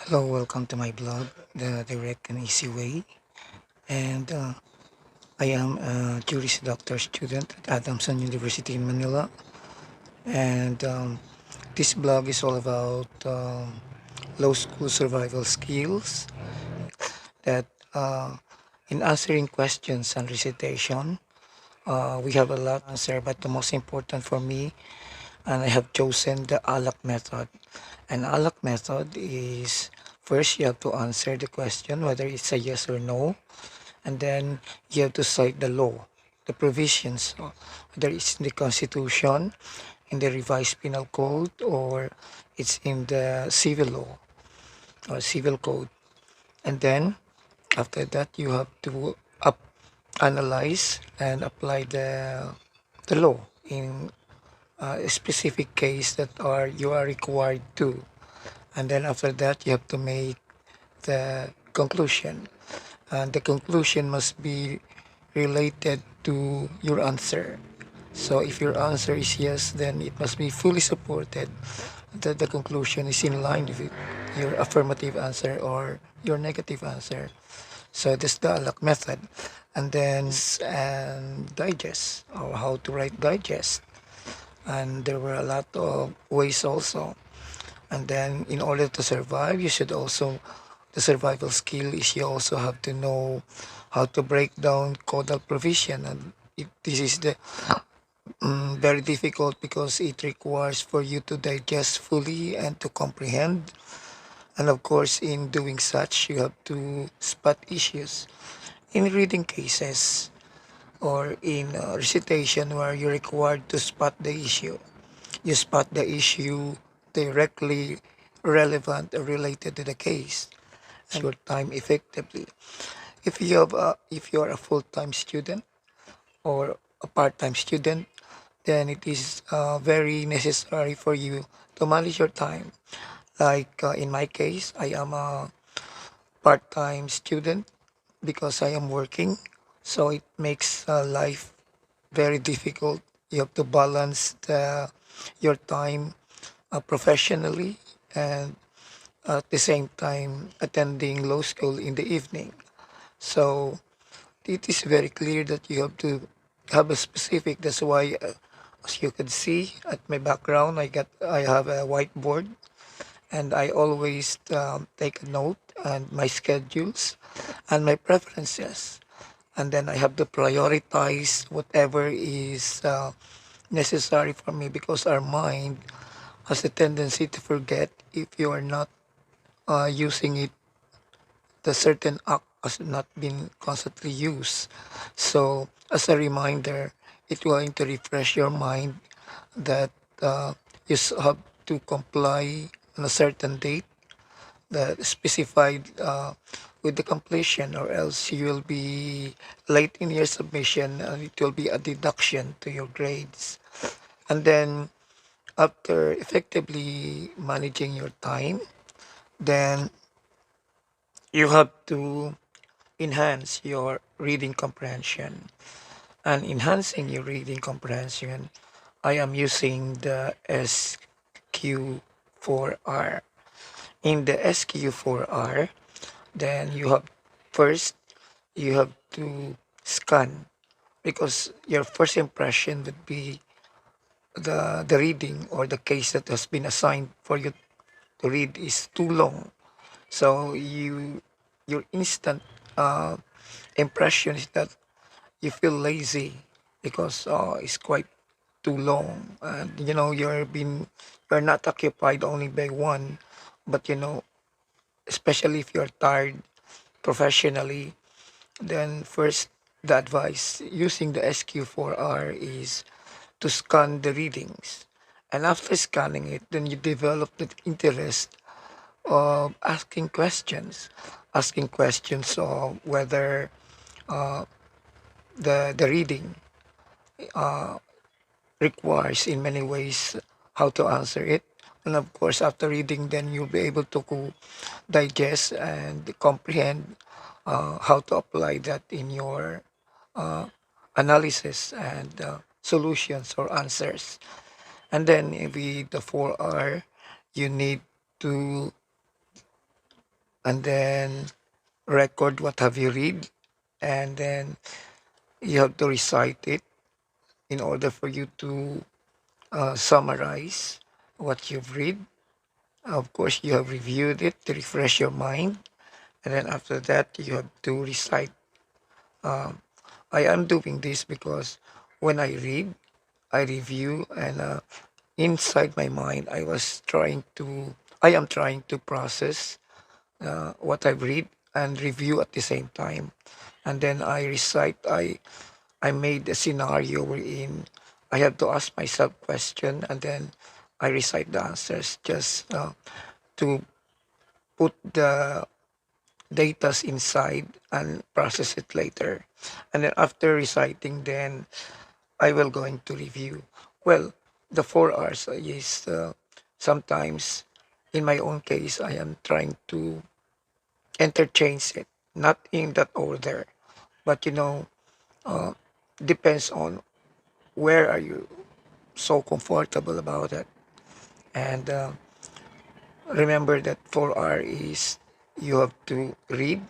Hello, welcome to my blog, The Direct and Easy Way. And I am a Juris Doctor student at Adamson University in Manila. And this blog is all about law school survival skills that in answering questions and recitation, we have a lot to answer, but the most important for me, and I have chosen the ALAC method. An ALAC method is first you have to answer the question whether it's a yes or no, and then you have to cite the law, the provisions, whether it's in the Constitution, in the revised penal code, or it's in the civil law or civil code. And then after that, you have to analyze and apply the law in a specific case that are you are required to. And then after that, you have to make the conclusion, and the conclusion must be related to your answer. So if your answer is yes, then it must be fully supported that the conclusion is in line with your affirmative answer or your negative answer. So this is the ALAC method. And then and digest, or how to write digest. And there were a lot of ways also. And then in order to survive, you should also, the survival skill is you also have to know how to break down codal provision. And this is the very difficult because it requires for you to digest fully and to comprehend. And of course, in doing such, you have to spot issues. In reading cases or in recitation where you're required to spot the issue, you spot the issue directly relevant or related to the case and your time effectively. If you are a full-time student or a part-time student, then it is very necessary for you to manage your time. Like in my case, I am a part-time student because I am working, so it makes life very difficult. You have to balance your time professionally and at the same time attending law school in the evening. So it is very clear that you have to have a specific. That's why, as you can see at my background, I have a whiteboard, and I always take a note and my schedules and my preferences, and then I have to prioritize whatever is necessary for me because our mind has a tendency to forget if you are not using it. The certain act has not been constantly used. So, as a reminder, it's going to refresh your mind that you have to comply on a certain date that is specified with the completion, or else you will be late in your submission and it will be a deduction to your grades. And then, after effectively managing your time, then you have to enhance your reading comprehension. And enhancing your reading comprehension, I am using the SQ4R. In the SQ4R, then you have first you have to scan because your first impression would be the reading or the case that has been assigned for you to read is too long. So your instant uh, impression is that you feel lazy because it's quite too long, and you're not occupied only by one, but especially if you're tired professionally, then first the advice using the SQ4R is to scan the readings, and after scanning it, then you develop the interest of asking questions of whether the reading requires in many ways how to answer it. And of course, after reading, then you'll be able to digest and comprehend how to apply that in your analysis and solutions or answers. And then with the 4R, you need to and then record what have you read, and then you have to recite it in order for you to summarize what you've read. Of course, you have reviewed it to refresh your mind, and then after that, you have to recite. Um, I am doing this because when I read, I review, and inside my mind, I am trying to process what I read and review at the same time, and then I recite. I made a scenario wherein I have to ask myself question, and then I recite the answers just to put the datas inside and process it later. And then after reciting, then I will going to review. Well, the 4 hours is sometimes, in my own case, I am trying to interchange it, not in that order, but uh, depends on where are you so comfortable about it. And remember that 4R is you have to read,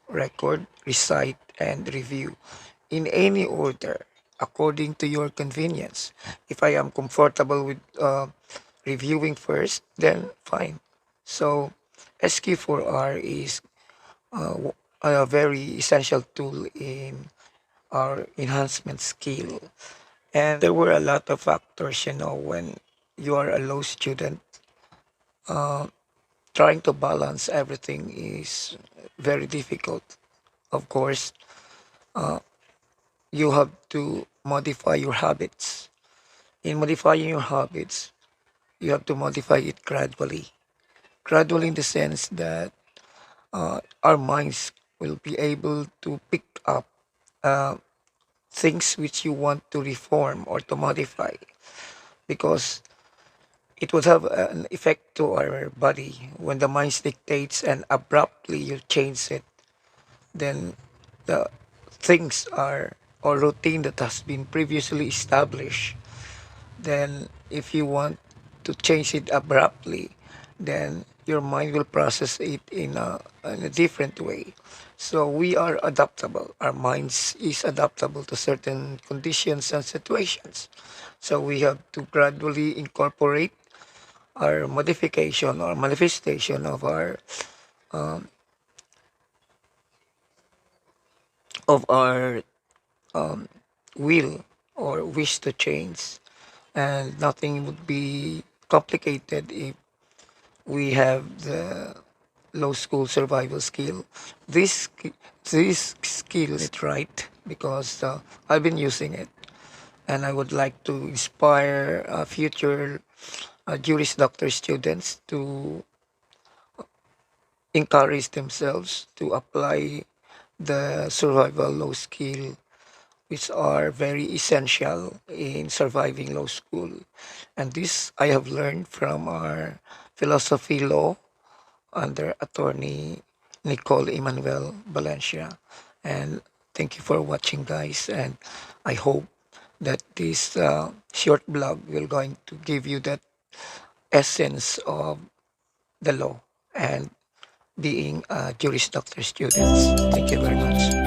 record, recite, and review in any order according to your convenience. If I am comfortable with reviewing first, then fine. So SQ4R is a very essential tool in our enhancement skill. And there were a lot of factors, when you are a low student, uh, trying to balance everything is very difficult. Of course, uh, you have to modify your habits. In modifying your habits, you have to modify it gradually. Gradually, in the sense that our minds will be able to pick up uh, things which you want to reform or to modify, because it would have an effect to our body when the mind dictates and abruptly you change it. Then the things are or routine that has been previously established, then if you want to change it abruptly, then your mind will process it in a different way. So we are adaptable. Our minds is adaptable to certain conditions and situations. So we have to gradually incorporate our modification or manifestation um, of our um, will or wish to change, and nothing would be complicated if we have the low school survival skill. This skill is right because I've been using it, and I would like to inspire future Juris Doctor students to encourage themselves to apply the survival law skill, which are very essential in surviving law school. And this I have learned from our philosophy law under attorney Nicole Emmanuel Valencia. And thank you for watching, guys. And I hope that this short blog will going to give you that essence of the law and being a Juris Doctor students. Thank you very much.